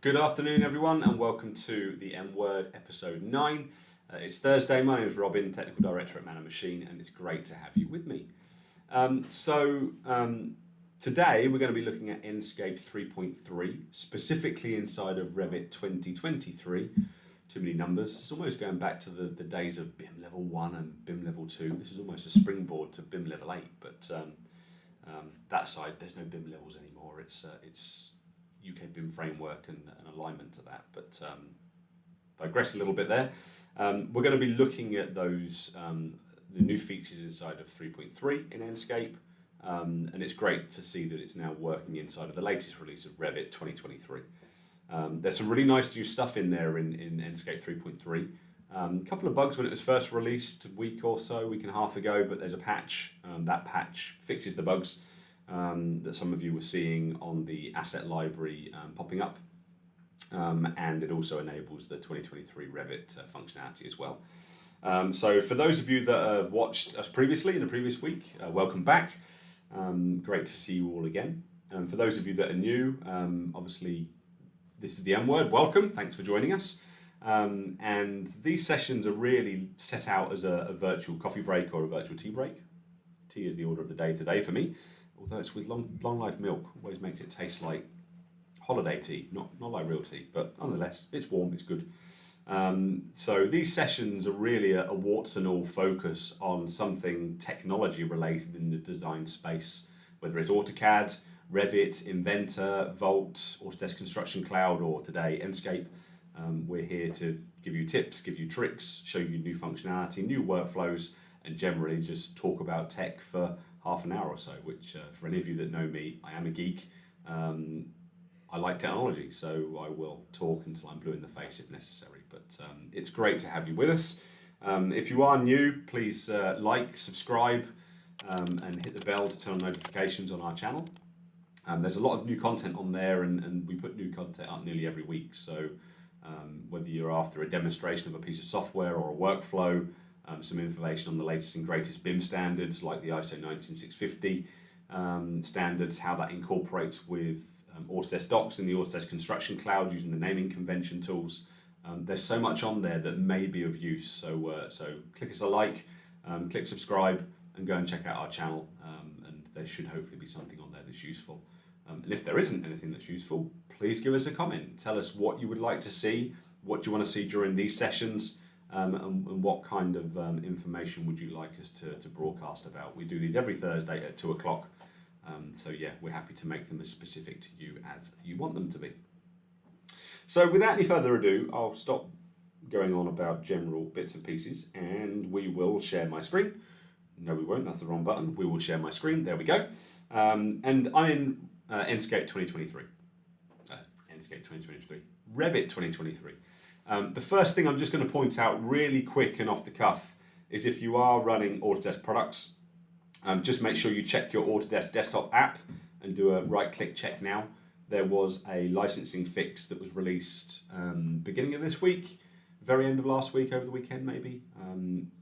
Good afternoon, everyone, and welcome to the M Word episode 9. It's Thursday. My name is Robin, Technical Director at Man and Machine, and it's great to have you with me. Today we're going to be looking at Enscape 3.3, specifically inside of Revit 2023. Too many numbers. It's almost going back to the days of BIM Level 1 and BIM Level 2. This is almost a springboard to BIM Level 8, but that side, there's no BIM levels anymore. It's UK BIM framework and alignment to that, but digress a little bit there. We're going to be looking at those the new features inside of 3.3 in Enscape, and it's great to see that it's now working inside of the latest release of Revit 2023. There's some really nice new stuff in there in Enscape 3.3. A couple of bugs when it was first released a week and a half ago, but there's a patch. That patch fixes the bugs that some of you were seeing on the asset library popping up, and it also enables the 2023 Revit functionality as well. So for those of you that have watched us previously in the previous week, welcome back. Great to see you all again. For those of you that are new, obviously this is the M Word. Welcome, thanks for joining us. And these sessions are really set out as a virtual coffee break or a virtual tea break. Tea is the order of the day today for me. Although it's with long life milk, always makes it taste like holiday tea, not like real tea, but nonetheless, it's warm, it's good. So these sessions are really a warts and all focus on something technology related in the design space, whether it's AutoCAD, Revit, Inventor, Vault, Autodesk Construction Cloud, or today Enscape. We're here to give you tips, give you tricks, show you new functionality, new workflows, and generally just talk about tech for half an hour or so, which for any of you that know me, I am a geek. I like technology, so I will talk until I'm blue in the face if necessary. But it's great to have you with us. If you are new, please like, subscribe, and hit the bell to turn on notifications on our channel. There's a lot of new content on there, and we put new content up nearly every week. So whether you're after a demonstration of a piece of software or a workflow, some information on the latest and greatest BIM standards like the ISO 19650 standards, how that incorporates with Autodesk Docs in the Autodesk Construction Cloud using the naming convention tools. There's so much on there that may be of use. So click us a like, click subscribe, and go and check out our channel. And there should hopefully be something on there that's useful. And if there isn't anything that's useful, please give us a comment. Tell us what you would like to see, what you want to see during these sessions. And what kind of information would you like us to broadcast about? We do these every Thursday at 2 o'clock. So yeah, we're happy to make them as specific to you as you want them to be. So without any further ado, I'll stop going on about general bits and pieces, and we will share my screen. No, we won't. That's the wrong button. We will share my screen. There we go. And I'm in Enscape 2023. Enscape 2023. Revit 2023. The first thing I'm just going to point out really quick and off the cuff is if you are running Autodesk products, just make sure you check your Autodesk desktop app and do a right-click check now. There was a licensing fix that was released beginning of this week, very end of last week, over the weekend maybe.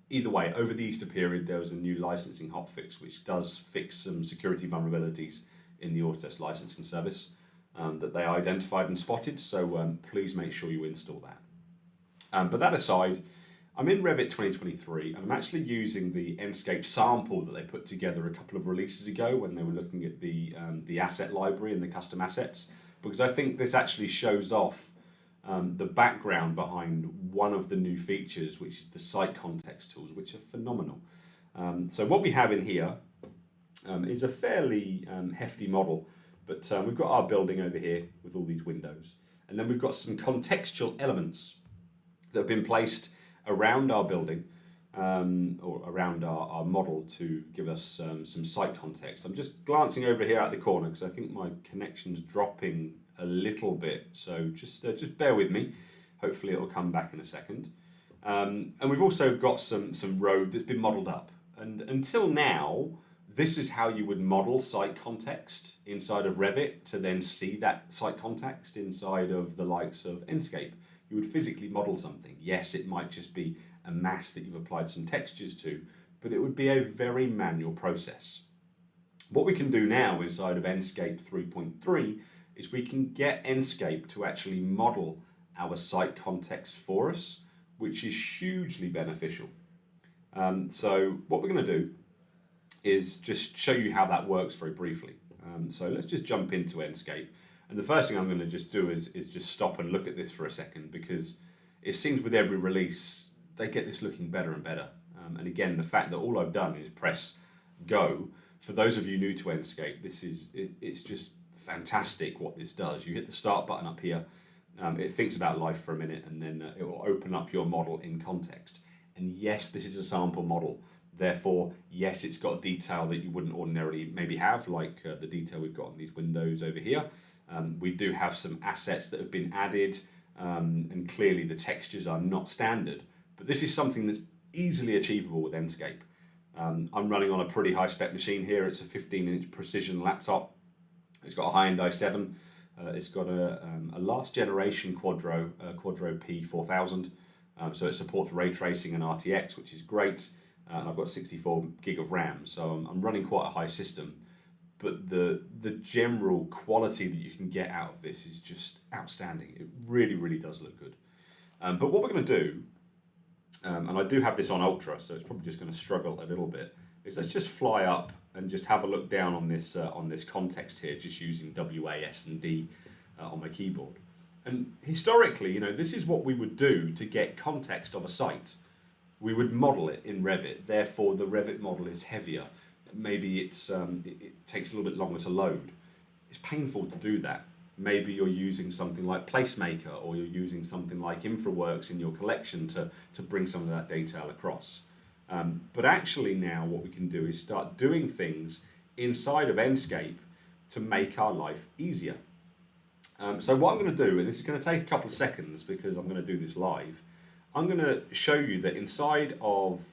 Either way, over the Easter period, there was a new licensing hotfix which does fix some security vulnerabilities in the Autodesk licensing service that they identified and spotted, so please make sure you install that. But that aside, I'm in Revit 2023 and I'm actually using the Enscape sample that they put together a couple of releases ago when they were looking at the asset library and the custom assets, because I think this actually shows off the background behind one of the new features, which is the site context tools, which are phenomenal. So what we have in here is a fairly hefty model, but we've got our building over here with all these windows, and then we've got some contextual elements that have been placed around our building or around our model to give us some site context. I'm just glancing over here at the corner because I think my connection's dropping a little bit, so just bear with me. Hopefully it'll come back in a second. And we've also got some road that's been modelled up. And until now, this is how you would model site context inside of Revit to then see that site context inside of the likes of Enscape. You would physically model something. Yes, it might just be a mass that you've applied some textures to, but it would be a very manual process. What we can do now inside of Enscape 3.3 is we can get Enscape to actually model our site context for us, which is hugely beneficial. So what we're going to do is just show you how that works very briefly. So let's just jump into Enscape. And the first thing I'm going to just do is just stop and look at this for a second, because it seems with every release, they get this looking better and better. And again, the fact that all I've done is press go. For those of you new to Enscape, it's just fantastic what this does. You hit the start button up here, it thinks about life for a minute, and then it will open up your model in context. And yes, this is a sample model. Therefore, yes, it's got detail that you wouldn't ordinarily maybe have, like the detail we've got on these windows over here. We do have some assets that have been added, and clearly the textures are not standard. But this is something that's easily achievable with Enscape. I'm running on a pretty high-spec machine here. It's a 15-inch precision laptop. It's got a high-end i7. It's got a last generation Quadro P4000. So it supports ray tracing and RTX, which is great. And I've got 64 gig of RAM, so I'm running quite a high system. But the general quality that you can get out of this is just outstanding. It really, really does look good. But what we're going to do, and I do have this on Ultra, so it's probably just going to struggle a little bit, is let's just fly up and just have a look down on this context here, just using WAS and D on my keyboard. And historically, this is what we would do to get context of a site. We would model it in Revit. Therefore, the Revit model is heavier. Maybe it takes a little bit longer to load. It's painful to do that. Maybe you're using something like Placemaker, or you're using something like InfraWorks in your collection to bring some of that detail across. But actually now what we can do is start doing things inside of Enscape to make our life easier. So what I'm going to do, and this is going to take a couple of seconds because I'm going to do this live, I'm going to show you that inside of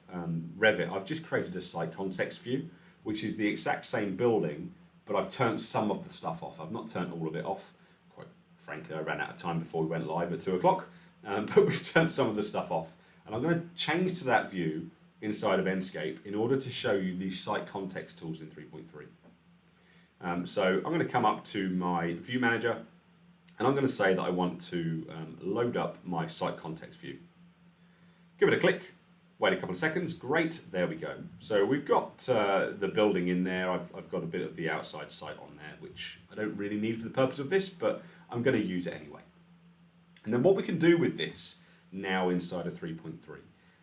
Revit, I've just created a site context view, which is the exact same building, but I've turned some of the stuff off. I've not turned all of it off. Quite frankly, I ran out of time before we went live at 2 o'clock, but we've turned some of the stuff off. And I'm going to change to that view inside of Enscape in order to show you these site context tools in 3.3. So I'm going to come up to my view manager, and I'm going to say that I want to load up my site context view. Give it a click, wait a couple of seconds, great, there we go. So we've got the building in there. I've got a bit of the outside site on there, which I don't really need for the purpose of this, but I'm going to use it anyway. And then what we can do with this now inside of 3.3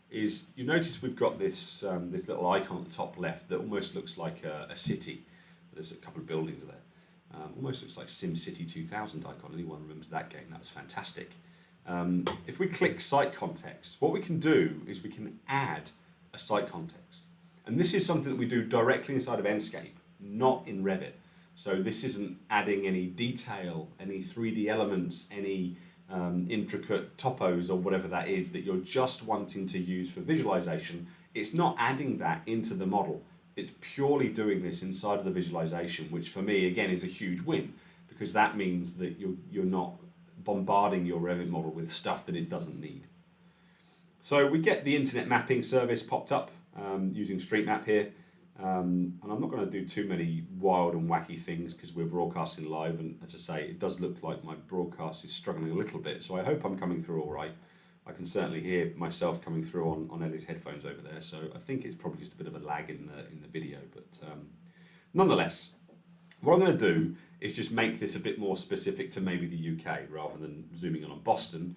is, you notice we've got this little icon at the top left that almost looks like a city. There's a couple of buildings there. Almost looks like SimCity 2000 icon. Anyone remembers that game? That was fantastic. If we click site context, what we can do is we can add a site context. And this is something that we do directly inside of Enscape, not in Revit. So this isn't adding any detail, any 3D elements, any intricate topos or whatever that is that you're just wanting to use for visualization. It's not adding that into the model. It's purely doing this inside of the visualization, which for me, again, is a huge win, because that means that you're not bombarding your Revit model with stuff that it doesn't need. So we get the internet mapping service popped up using StreetMap here. And I'm not going to do too many wild and wacky things because we're broadcasting live, and as I say, it does look like my broadcast is struggling a little bit, so I hope I'm coming through all right. I can certainly hear myself coming through on Ellie's headphones over there, so I think it's probably just a bit of a lag in the video, but nonetheless, what I'm going to do is just make this a bit more specific to maybe the UK rather than zooming in on Boston.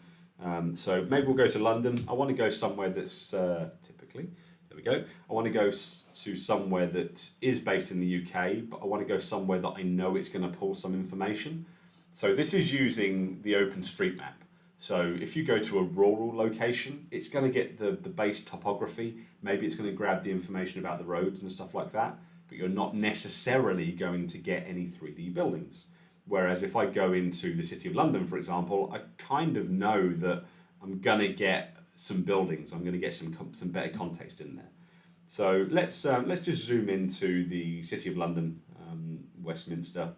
So maybe we'll go to London. I want to go somewhere that's typically, there we go. I want to go to somewhere that is based in the UK, but I want to go somewhere that I know it's going to pull some information. So this is using the OpenStreetMap. So if you go to a rural location, it's going to get the base topography. Maybe it's going to grab the information about the roads and stuff like that, but you're not necessarily going to get any 3D buildings. Whereas if I go into the City of London, for example, I kind of know that I'm going to get some buildings. I'm going to get some better context in there. So let's just zoom into the City of London, Westminster.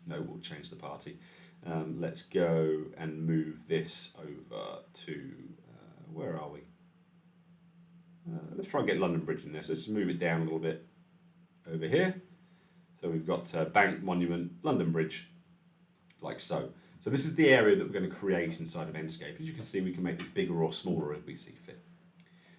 No, we'll change the party. Let's go and move this over to, where are we? Let's try and get London Bridge in there. So just move it down a little bit over here. So we've got Bank, Monument, London Bridge, like so. So this is the area that we're going to create inside of Enscape. As you can see, we can make this bigger or smaller as we see fit.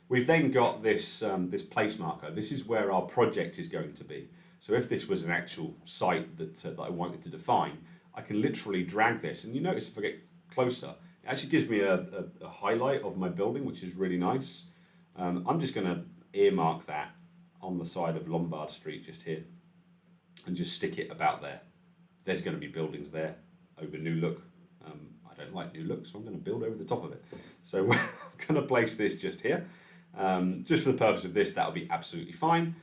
We've then got this, this place marker. This is where our project is going to be. So if this was an actual site that I wanted to define, I can literally drag this, and you notice if I get closer, it actually gives me a highlight of my building, which is really nice. I'm just going to earmark that on the side of Lombard Street just here, and just stick it about there. There's going to be buildings there over New Look. I don't like New Look, so I'm going to build over the top of it. So we're going to place this just here. Just for the purpose of this, that'll be absolutely fine.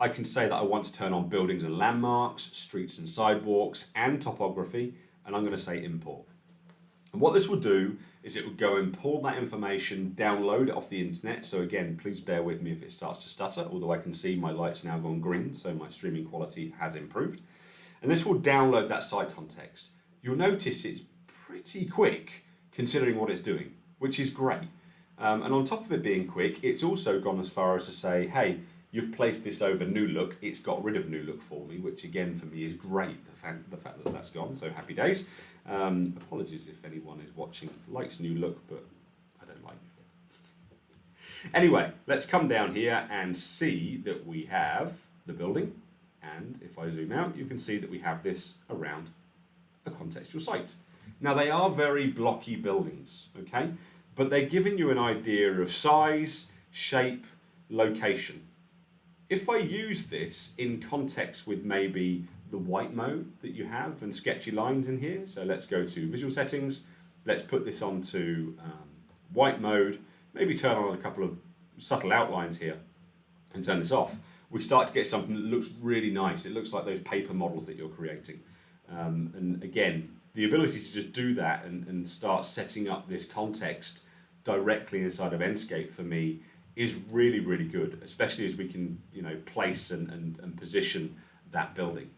I can say that I want to turn on buildings and landmarks, streets and sidewalks, and topography, and I'm going to say import. And what this will do is it will go and pull that information, download it off the internet. So again, please bear with me if it starts to stutter, although I can see my light's now gone green, so my streaming quality has improved. And this will download that site context. You'll notice it's pretty quick considering what it's doing, which is great. And on top of it being quick, it's also gone as far as to say, hey, you've placed this over New Look, it's got rid of New Look for me, which again for me is great, the fact that that's gone, so happy days. Apologies if anyone is watching likes New Look, but I don't like New Look. Anyway, let's come down here and see that we have the building, and if I zoom out, you can see that we have this around a contextual site. Now they are very blocky buildings, okay, but they're giving you an idea of size, shape, location. If I use this in context with maybe the white mode that you have and sketchy lines in here, so let's go to visual settings, let's put this onto white mode, maybe turn on a couple of subtle outlines here and turn this off, we start to get something that looks really nice. It looks like those paper models that you're creating. And again, the ability to just do that and start setting up this context directly inside of Enscape for me is really, really good, especially as we can, place and position that building.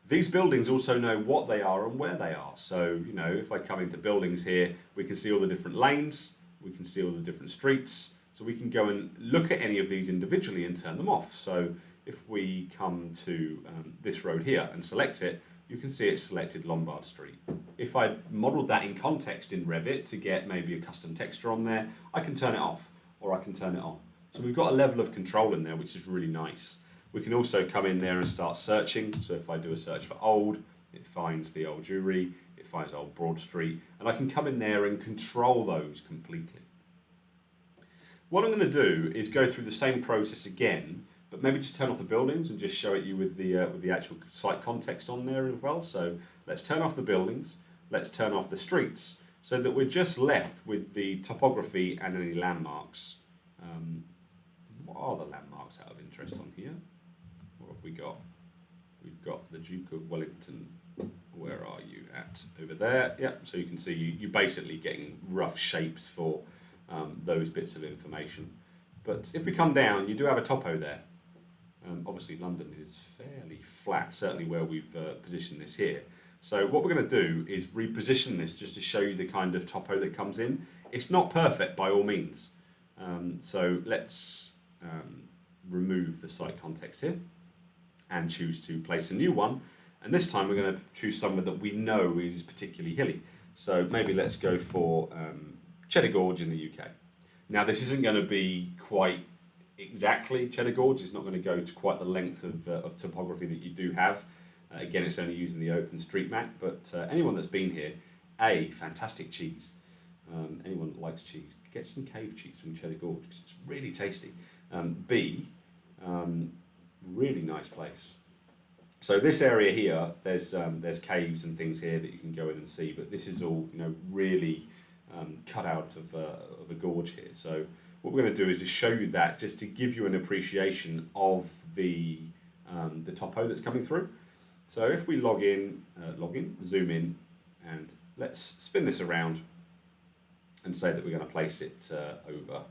These buildings also know what they are and where they are. So, if I come into buildings here, we can see all the different lanes, we can see all the different streets, so we can go and look at any of these individually and turn them off. So if we come to this road here and select it, you can see it's selected Lombard Street. If I modelled that in context in Revit to get maybe a custom texture on there, I can turn it off or I can turn it on. So we've got a level of control in there, which is really nice. We can also come in there and start searching. So if I do a search for old, it finds the old Jewry, it finds old Broad Street, and I can come in there and control those completely. What I'm going to do is go through the same process again, but maybe just turn off the buildings and just show it you with the actual site context on there as well. So let's turn off the buildings, let's turn off the streets, so that we're just left with the topography and any landmarks. What are the landmarks out of interest on here? What have we got? We've got the Duke of Wellington. Where are you at? Over there. Yep. So you can see you're basically getting rough shapes for those bits of information. But if we come down, you do have a topo there. Obviously, London is fairly flat, certainly where we've positioned this here. So what we're going to do is reposition this just to show you the kind of topo that comes in. It's not perfect by all means. So let's remove the site context here and choose to place a new one. And this time we're going to choose somewhere that we know is particularly hilly. So maybe let's go for Cheddar Gorge in the UK. Now this isn't going to be quite exactly Cheddar Gorge. It's not going to go to quite the length of topography that you do have. Again, it's only using the OpenStreetMap, but anyone that's been here, A, fantastic cheese. Anyone that likes cheese, get some cave cheese from Cheddar Gorge because it's really tasty. B, really nice place. So this area here, there's caves and things here that you can go in and see, but this is all really cut out of a gorge here. So what we're going to do is just show you that, just to give you an appreciation of the topo that's coming through. So if we log in, zoom in, and let's spin this around and say that we're going to place it over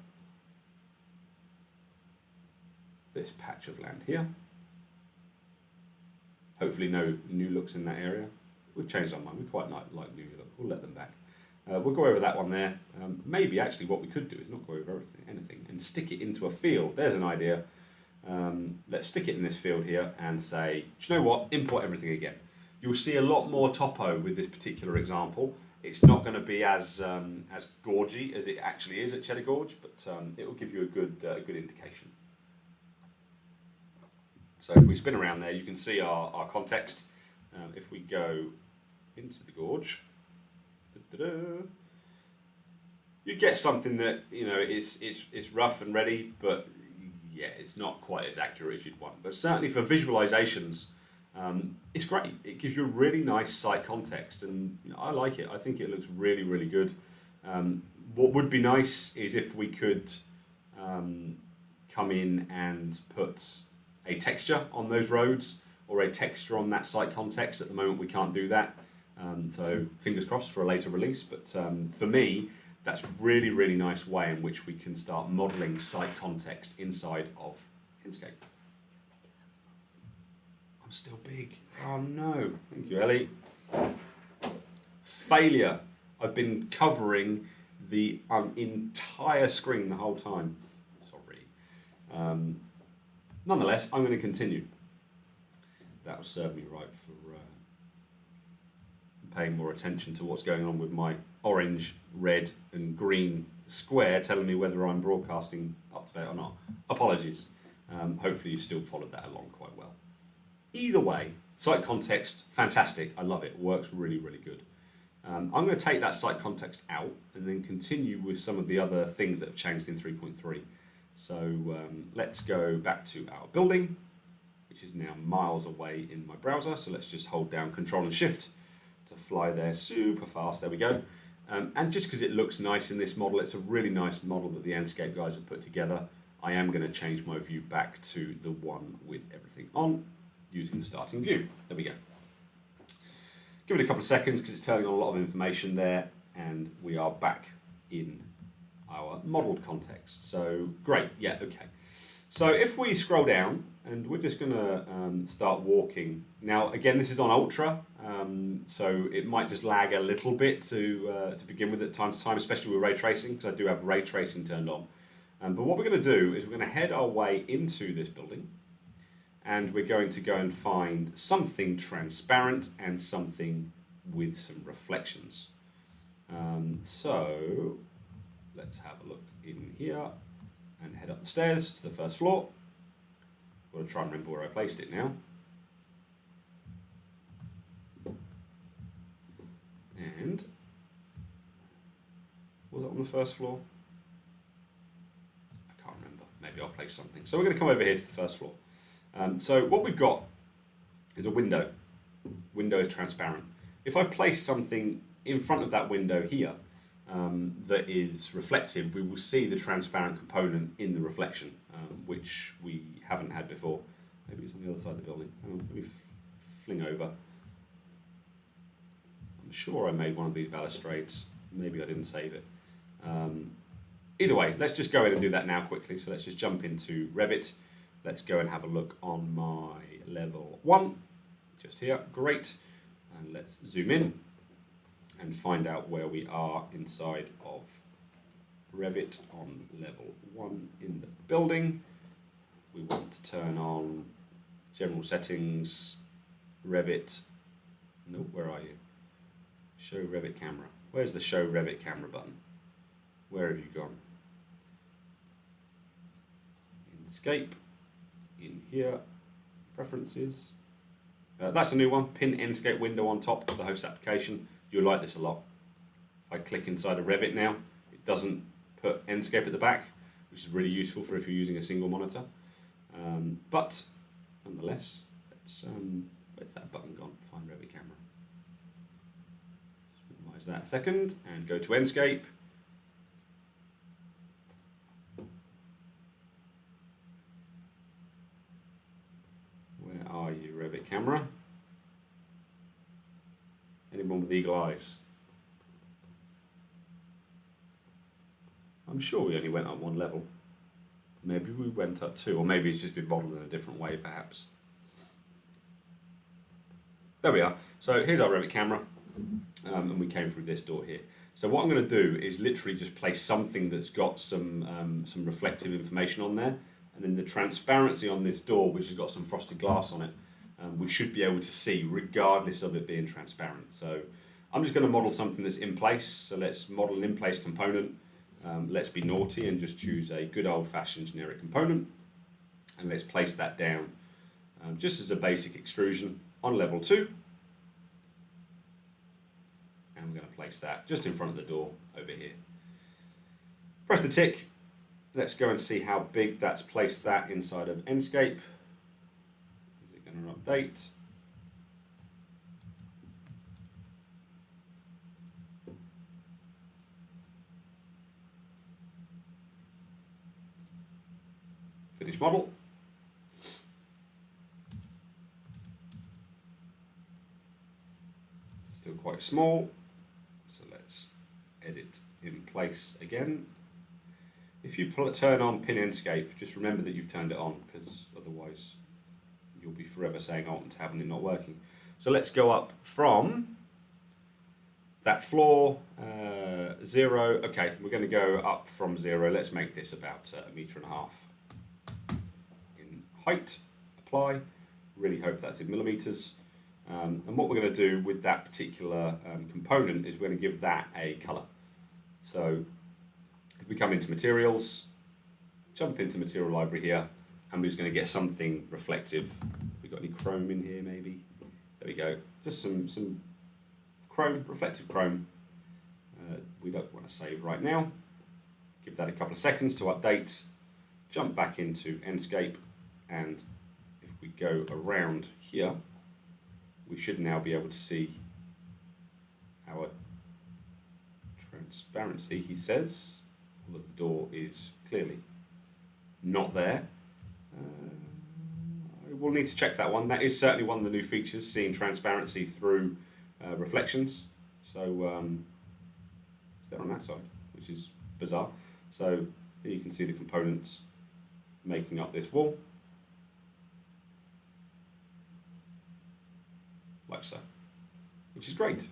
this patch of land here. Hopefully no new looks in that area. We've changed our mind, we quite like new look, we'll let them back. We'll go over that one there. Maybe actually what we could do is not go over anything and stick it into a field. There's an idea. Let's stick it in this field here and say, do you know what, import everything again. You'll see a lot more topo with this particular example. It's not going to be as gorgy as it actually is at Cheddar Gorge, but it will give you a good indication. So if we spin around there, you can see our context. If we go into the gorge, you get something that it's rough and ready, but yeah, it's not quite as accurate as you'd want. But certainly for visualizations, it's great. It gives you a really nice site context, and I like it. I think it looks really, really good. What would be nice is if we could come in and put a texture on those roads or a texture on that site context. At the moment we can't do that, so fingers crossed for a later release, but for me that's really, really nice way in which we can start modeling site context inside of Enscape. I'm still big. Oh no. Thank you, Ellie. Failure. I've been covering the entire screen the whole time. Sorry. Nonetheless, I'm going to continue. That will serve me right for paying more attention to what's going on with my orange, red and green square telling me whether I'm broadcasting up to date or not. Apologies. Hopefully you still followed that along quite well. Either way, site context, fantastic. I love it. Works really, really good. I'm going to take that site context out and then continue with some of the other things that have changed in 3.3. So let's go back to our building, which is now miles away in my browser. So let's just hold down Control and Shift to fly there super fast. There we go. And just because it looks nice in this model, it's a really nice model that the Enscape guys have put together. I am going to change my view back to the one with everything on using the starting view. There we go. Give it a couple of seconds because it's telling on a lot of information there, and we are back in our modeled context. So great, yeah, okay. So if we scroll down, and we're just going to start walking. Now, again, this is on Ultra, so it might just lag a little bit to begin with at time to time, especially with ray tracing, because I do have ray tracing turned on. But what we're going to do is we're going to head our way into this building, and we're going to go and find something transparent and something with some reflections. So let's have a look in here and head up the stairs to the first floor. I'm going to try and remember where I placed it now. And was it on the first floor? I can't remember. Maybe I'll place something. So we're going to come over here to the first floor. So what we've got is a window. Window is transparent. If I place something in front of that window here that is reflective, we will see the transparent component in the reflection, which we haven't had before. Maybe it's on the other side of the building. Hang on, let me fling over. I'm sure I made one of these balustrades. Maybe I didn't save it. Either way, let's just go in and do that now quickly. So let's just jump into Revit. Let's go and have a look on my level 1, just here, great. And let's zoom in and find out where we are inside of Revit on level 1 in the building. We want to turn on general settings, Revit. No, where are you? Show Revit camera. Where's the show Revit camera button? Where have you gone? Enscape, in here, preferences. That's a new one, pin Enscape window on top of the host application. You'll like this a lot. If I click inside of Revit now, it doesn't put Enscape at the back, which is really useful for if you're using a single monitor. But nonetheless, let's, where's that button gone? Find Revit camera. Let's minimize that a second and go to Enscape. Where are you, Revit camera? Anyone with eagle eyes? I'm sure we only went up one level. Maybe we went up two, or maybe it's just been modeled in a different way, perhaps. There we are. So here's our Revit camera, and we came through this door here. So what I'm going to do is literally just place something that's got some reflective information on there, and then the transparency on this door, which has got some frosted glass on it, we should be able to see regardless of it being transparent. So I'm just going to model something that's in place. So let's model an in-place component. Let's be naughty and just choose a good old-fashioned generic component, and let's place that down just as a basic extrusion on level 2, and we're going to place that just in front of the door over here. Press the tick. Let's go and see how big that's placed that inside of Enscape. Is it going to update? Finish model. Still quite small, so let's edit in place again. If you turn on Pin Enscape, just remember that you've turned it on, because otherwise you'll be forever saying, oh, it's happening, not working. So let's go up from that floor, 0. Okay, we're going to go up from 0. Let's make this about 1.5 meters in height. Apply. Really hope that's in millimeters. And what we're going to do with that particular component is we're going to give that a color. So if we come into materials, jump into material library here, and we're just going to get something reflective. We got any chrome in here maybe? There we go. Just some chrome, reflective chrome. We don't want to save right now. Give that a couple of seconds to update. Jump back into Enscape, and if we go around here, we should now be able to see our transparency, he says. The door is clearly not there. We'll need to check that one. That is certainly one of the new features, seeing transparency through reflections. So it's there on that side, which is bizarre. So here you can see the components making up this wall, like so, which is great.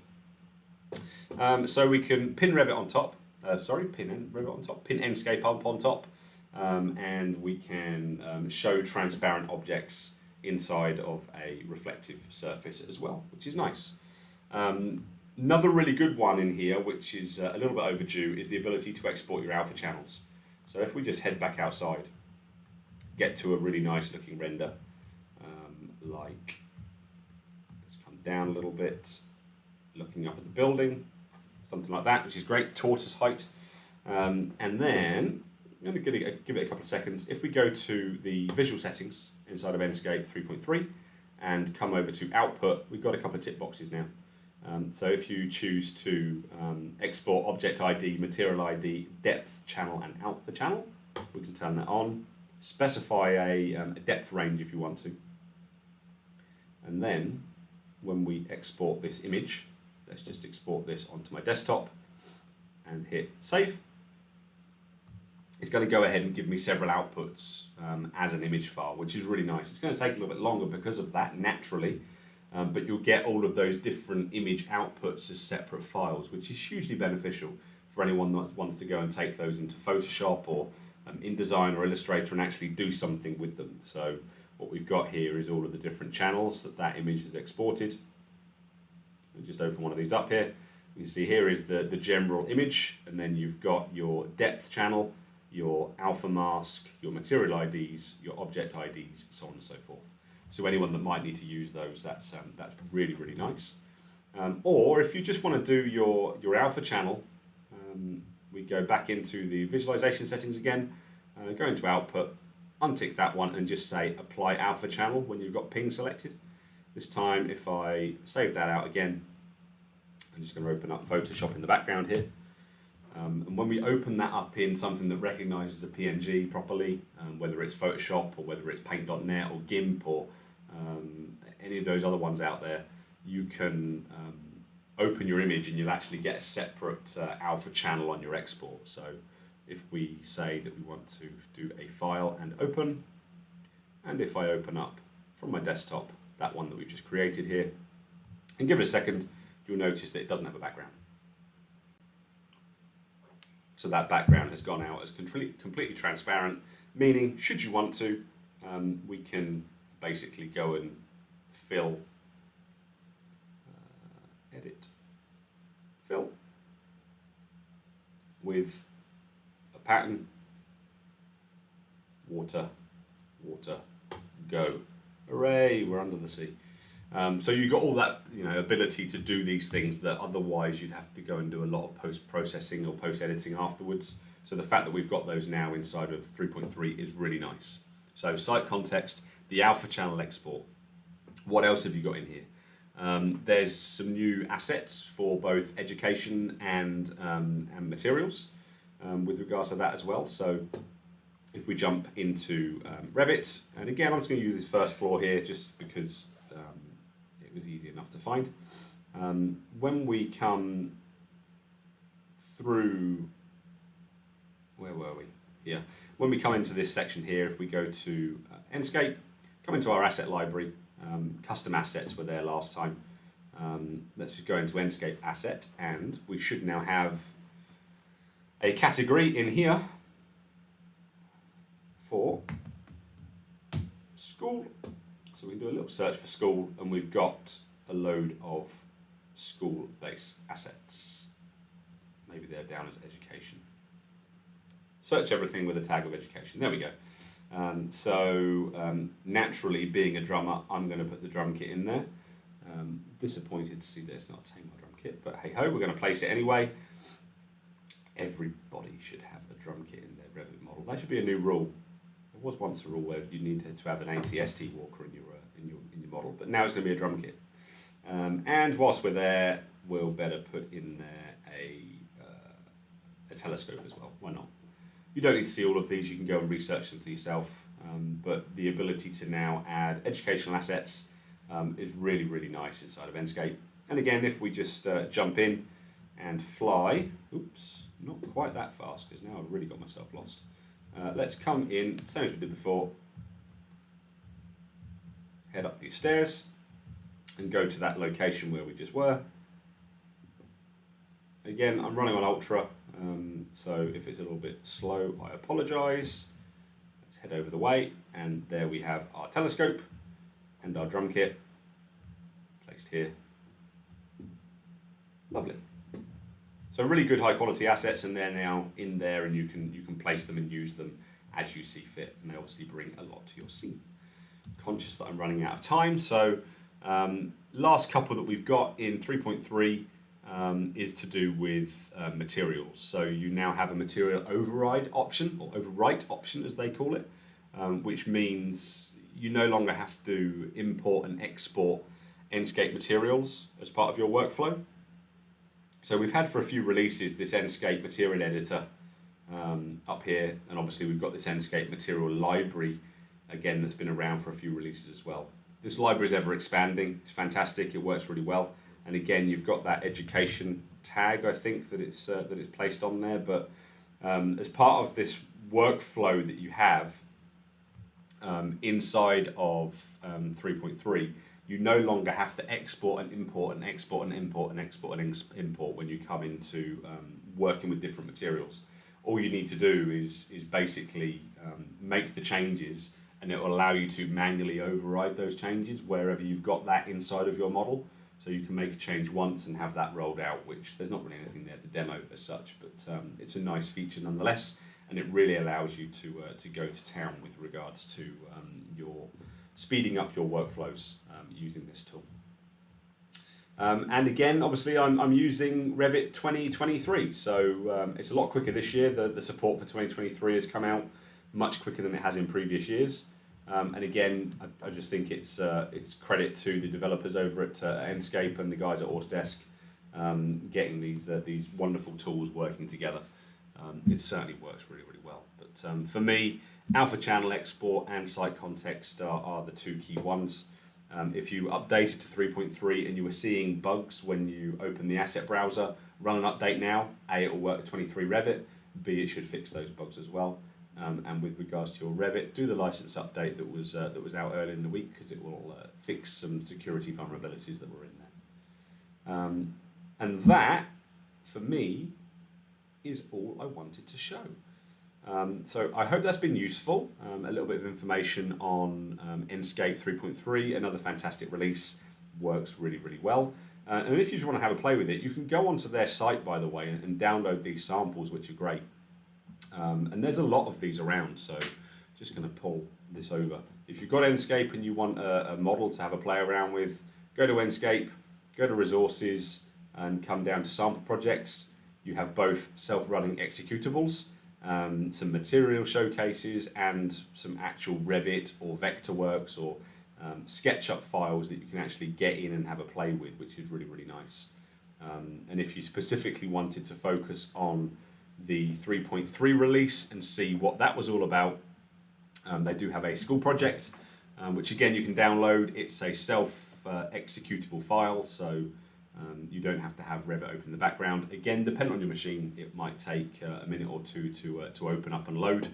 So we can pin Revit on top. Pin Revit on top. Pin Enscape up on top, and we can show transparent objects inside of a reflective surface as well, which is nice. Another really good one in here, which is a little bit overdue, is the ability to export your alpha channels. So if we just head back outside, get to a really nice looking render, like, let's come down a little bit, looking up at the building, something like that, which is great, tortoise height. And then, I'm going to give it a couple of seconds. If we go to the visual settings inside of Enscape 3.3 and come over to output, we've got a couple of tick boxes now. So if you choose to export object ID, material ID, depth channel and alpha channel, we can turn that on. Specify a depth range if you want to. And then when we export this image, let's just export this onto my desktop and hit save. It's going to go ahead and give me several outputs as an image file, which is really nice. It's going to take a little bit longer because of that, naturally, but you'll get all of those different image outputs as separate files, which is hugely beneficial for anyone that wants to go and take those into Photoshop or InDesign or Illustrator and actually do something with them. So what we've got here is all of the different channels that image is exported. We'll just open one of these up here. You see here is the general image, and then you've got your depth channel, your alpha mask, your material IDs, your object IDs, so on and so forth. So anyone that might need to use those, that's really, really nice. Or if you just want to do your alpha channel, we go back into the visualization settings again, go into output, untick that one and just say apply alpha channel when you've got ping selected. This time if I save that out again, I'm just going to open up Photoshop in the background here. And when we open that up in something that recognizes a PNG properly, whether it's Photoshop or whether it's Paint.net or GIMP or any of those other ones out there, you can open your image and you'll actually get a separate alpha channel on your export. So if we say that we want to do a file and open, and if I open up from my desktop that one that we've just created here, and give it a second, you'll notice that it doesn't have a background. So that background has gone out as completely transparent, meaning should you want to, we can basically go and fill, edit, fill with a pattern, water, water, go. Hooray, we're under the sea. So you've got all that ability to do these things that otherwise you'd have to go and do a lot of post-processing or post-editing afterwards. So the fact that we've got those now inside of 3.3 is really nice. So site context, the alpha channel export. What else have you got in here? There's some new assets for both education and materials with regards to that as well. So if we jump into Revit, and again I'm just going to use this first floor here just because it was easy enough to find. When we come through, where were we? Yeah. When we come into this section here, if we go to Enscape, come into our asset library, custom assets were there last time. Let's just go into Enscape asset, and we should now have a category in here for school. So we can do a little search for school, and we've got a load of school-based assets. Maybe they're down as education. Search everything with a tag of education. There we go. Naturally, being a drummer, I'm going to put the drum kit in there. Disappointed to see there's not a Tamar drum kit, but hey ho, we're going to place it anyway. Everybody should have a drum kit in their Revit model. That should be a new rule. There was once a rule where you needed to have an ATST walker in your model, but now it's going to be a drum kit. And whilst we're there, we'll better put in there a telescope as well. Why not? You don't need to see all of these. You can go and research them for yourself. But the ability to now add educational assets is really, really nice inside of Enscape. And again, if we just jump in and fly, oops, not quite that fast because now I've really got myself lost. Let's come in, same as we did before, head up these stairs and go to that location where we just were. Again, I'm running on Ultra, so if it's a little bit slow, I apologise. Let's head over the way, and there we have our telescope and our drum kit placed here. Lovely. So really good high quality assets, and they're now in there, and you can place them and use them as you see fit, and they obviously bring a lot to your scene. Conscious that I'm running out of time, so last couple that we've got in 3.3 is to do with materials. So you now have a material override option, or overwrite option as they call it, which means you no longer have to import and export Enscape materials as part of your workflow. So we've had for a few releases this Enscape material editor up here, and obviously we've got this Enscape material library again that's been around for a few releases as well. This library is ever expanding. It's fantastic. It works really well. And again, you've got that education tag, I think, that it's placed on there. But as part of this workflow that you have inside of 3.3, you no longer have to export and import and export and import and export and import when you come into working with different materials. All you need to do is basically make the changes, and it will allow you to manually override those changes wherever you've got that inside of your model. So you can make a change once and have that rolled out, which there's not really anything there to demo as such, but it's a nice feature nonetheless, and it really allows you to go to town with regards to your speeding up your workflows using this tool. And again, obviously, I'm using Revit 2023, so it's a lot quicker this year. The support for 2023 has come out much quicker than it has in previous years. And again, I just think it's credit to the developers over at Enscape and the guys at Autodesk getting these wonderful tools working together. It certainly works really, really well. But for me, alpha channel export and site context are the two key ones. If you update it to 3.3 and you were seeing bugs when you open the asset browser, run an update now. A, it will work with 23 Revit. B, it should fix those bugs as well. And with regards to your Revit, do the license update that was out earlier in the week, because it will fix some security vulnerabilities that were in there. And that, for me, is all I wanted to show. So I hope that's been useful. A little bit of information on Enscape 3.3, another fantastic release, works really, really well. And if you just want to have a play with it, you can go onto their site, by the way, and download these samples, which are great. And there's a lot of these around, so just going to pull this over. If you've got Enscape and you want a model to have a play around with, go to Enscape, go to Resources, and come down to Sample Projects. You have both self-running executables, some material showcases, and some actual Revit or Vectorworks or SketchUp files that you can actually get in and have a play with, which is really, really nice. And if you specifically wanted to focus on the 3.3 release and see what that was all about, they do have a school project, which again you can download. It's a self-executable file, so you don't have to have Revit open in the background. Again, depending on your machine, it might take a minute or two to open up and load.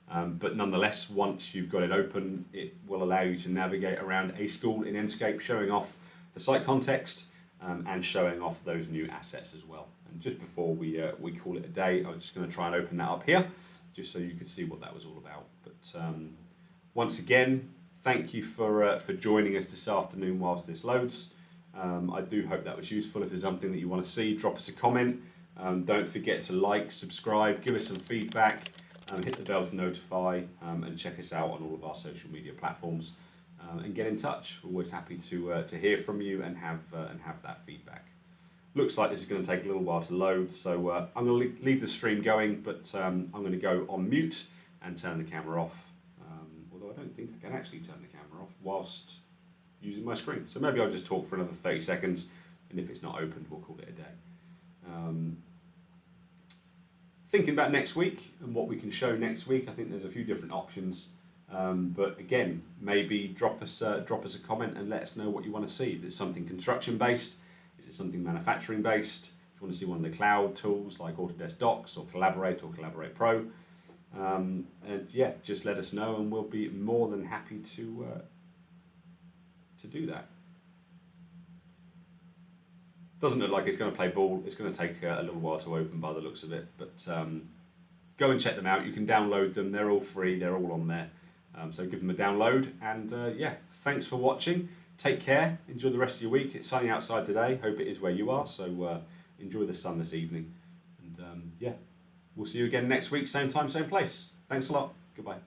But nonetheless, once you've got it open, it will allow you to navigate around a school in Enscape, showing off the site context and showing off those new assets as well. And just before we call it a day, I was just going to try and open that up here, just so you could see what that was all about. But once again, thank you for joining us this afternoon whilst this loads. I do hope that was useful. If there's something that you want to see, drop us a comment. Don't forget to like, subscribe, give us some feedback, hit the bell to notify, and check us out on all of our social media platforms. And get in touch. We're always happy to hear from you and have that feedback. Looks like this is going to take a little while to load, so I'm going to leave the stream going, but I'm going to go on mute and turn the camera off. Although I don't think I can actually turn the camera off whilst using my screen. So maybe I'll just talk for another 30 seconds, and if it's not opened, we'll call it a day. Thinking about next week and what we can show next week, I think there's a few different options. But again, maybe drop us a comment and let us know what you want to see. Is it something construction based? Is it something manufacturing based? If you want to see one of the cloud tools like Autodesk Docs or Collaborate Pro, and yeah, just let us know, and we'll be more than happy to do that. Doesn't look like it's going to play ball. It's going to take a little while to open by the looks of it, but go and check them out. You can download them. They're all free. They're all on there. So give them a download, and yeah, thanks for watching. Take care. Enjoy the rest of your week. It's sunny outside today. Hope it is where you are. So enjoy the sun this evening. And yeah, we'll see you again next week, same time, same place. Thanks a lot. Goodbye.